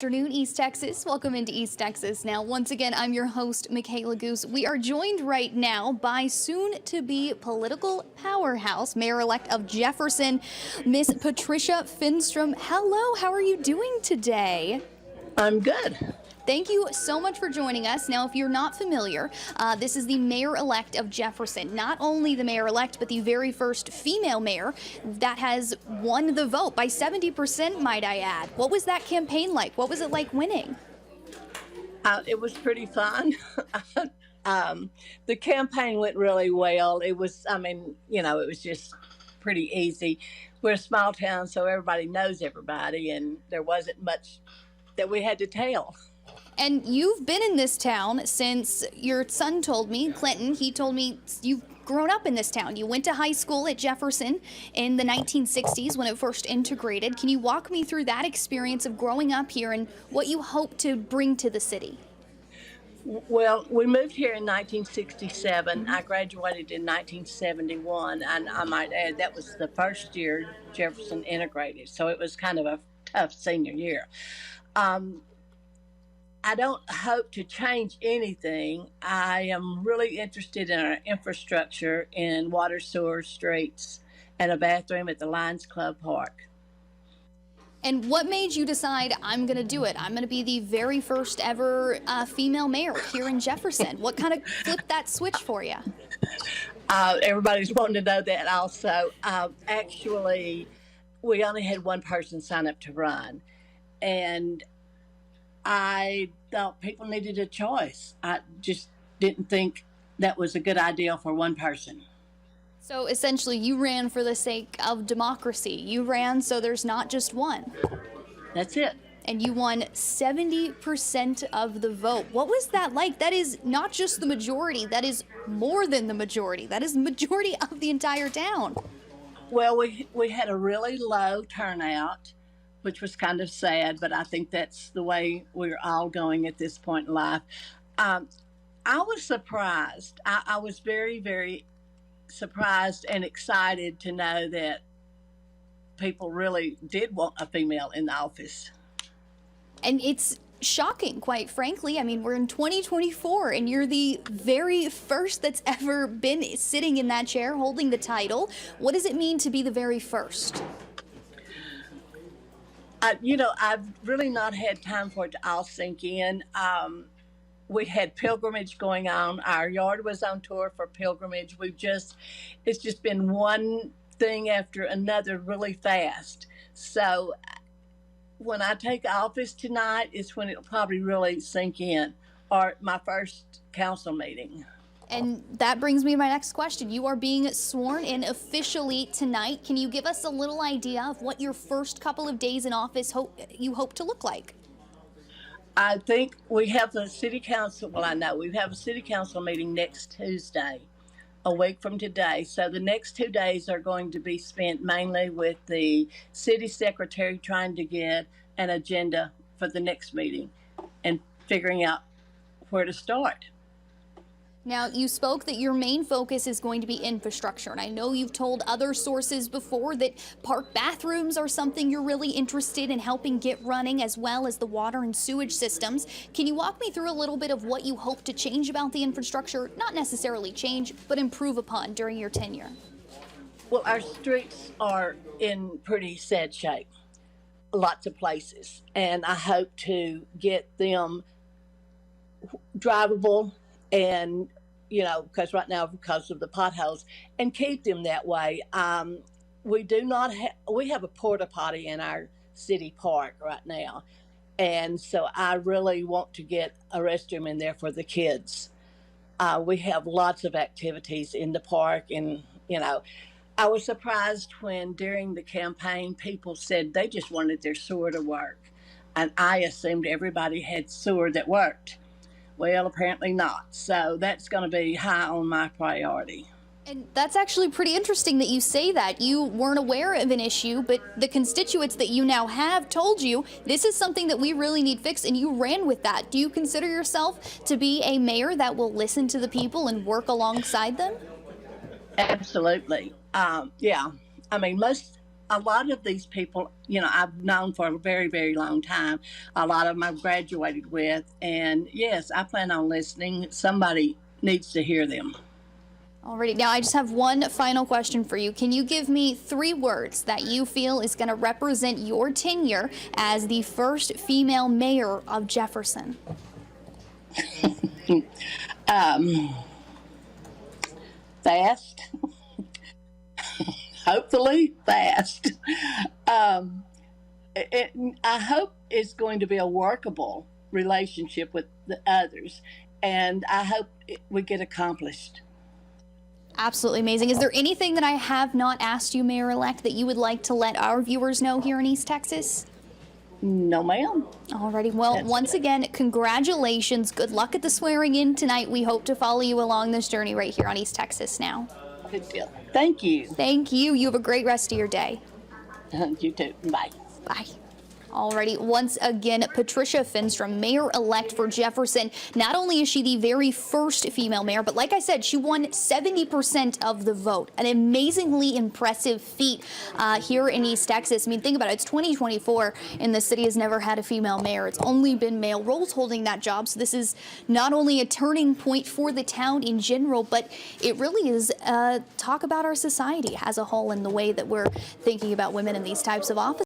Afternoon, East Texas. Welcome into East Texas. Now, once again, I'm your host, Michaela Goose. We are joined right now by soon-to-be political powerhouse, Mayor-elect of Jefferson, Miss Patricia Finstrom. Hello, how are you doing today? I'm good. Thank you so much for joining us. Now, if you're not familiar, this is the mayor-elect of Jefferson. Not only the mayor-elect, but the very first female mayor that has won the vote by 70%, might I add. What was that campaign like? What was it like winning? It was pretty fun. The campaign went really well. It was, it was just pretty easy. We're a small town, so everybody knows everybody, and there wasn't much that we had to tell. And you've been in this town since your son told me, Clinton, he told me you've grown up in this town. You went to high school at Jefferson in the 1960s when it first integrated. Can you walk me through that experience of growing up here and what you hope to bring to the city? Well, we moved here in 1967. I graduated in 1971, and I might add that was the first year Jefferson integrated, so it was kind of a tough senior year. I don't hope to change anything. I am really interested in our infrastructure in water, sewer, streets, and a bathroom at the Lions Club Park. And what made you decide, I'm going to do it? I'm going to be the very first ever female mayor here in Jefferson. What kind of flipped that switch for you? Everybody's wanting to know that also. Actually, we only had one person sign up to run. And I thought people needed a choice. I just didn't think that was a good idea for one person. So essentially, you ran for the sake of democracy. You ran so there's not just one. That's it. And you won 70% of the vote. What was that like? That is not just the majority, that is more than the majority. That is the majority of the entire town. Well, we had a really low turnout, which was kind of sad, but I think that's the way we're all going at this point in life. I was surprised. I was very, very surprised and excited to know that people really did want a female in the office. And it's shocking, quite frankly. I mean, we're in 2024, and you're the very first that's ever been sitting in that chair holding the title. What does it mean to be the very first? I've really not had time for it to all sink in. We had pilgrimage going on. Our yard was on tour for pilgrimage. It's just been one thing after another really fast. So when I take office tonight is when it'll probably really sink in, or my first council meeting. And that brings me to my next question. You are being sworn in officially tonight. Can you give us a little idea of what your first couple of days in office you hope to look like? I think we have a city council, well, I know we have a city council meeting next Tuesday, a week from today. So the next 2 days are going to be spent mainly with the city secretary trying to get an agenda for the next meeting and figuring out where to start. Now, you spoke that your main focus is going to be infrastructure, and I know you've told other sources before that park bathrooms are something you're really interested in helping get running, as well as the water and sewage systems. Can you walk me through a little bit of what you hope to change about the infrastructure? Not necessarily change, but improve upon during your tenure. Well, our streets are in pretty sad shape, lots of places, and I hope to get them drivable and, because right now, because of the potholes, and keep them that way. We have a porta potty in our city park right now. And so I really want to get a restroom in there for the kids. We have lots of activities in the park, and, I was surprised when during the campaign, people said they just wanted their sewer to work. And I assumed everybody had sewer that worked. Well, apparently not. So that's going to be high on my priority. And that's actually pretty interesting that you say that. You weren't aware of an issue, but the constituents that you now have told you this is something that we really need fixed, and you ran with that. Do you consider yourself to be a mayor that will listen to the people and work alongside them? Absolutely. Yeah. I mean, most a lot of these people, I've known for a very, very long time. A lot of them I've graduated with. And yes, I plan on listening. Somebody needs to hear them. Alrighty, now I just have one final question for you. Can you give me 3 words that you feel is going to represent your tenure as the first female mayor of Jefferson? Fast. Hopefully fast. I hope it's going to be a workable relationship with the others, and I hope we get accomplished. Absolutely amazing. Is there anything that I have not asked you, Mayor-elect, that you would like to let our viewers know here in East Texas? No, ma'am. Alrighty, well, once again, congratulations. Good luck at the swearing in tonight. We hope to follow you along this journey right here on East Texas Now. Good deal. Thank you. Thank you. You have a great rest of your day. You too. Bye. Bye. Alrighty, once again, Patricia Finstrom, mayor-elect for Jefferson. Not only is she the very first female mayor, but like I said, she won 70% of the vote. An amazingly impressive feat here in East Texas. I mean, think about it. It's 2024, and the city has never had a female mayor. It's only been male roles holding that job. So this is not only a turning point for the town in general, but it really is talk about our society as a whole and the way that we're thinking about women in these types of offices.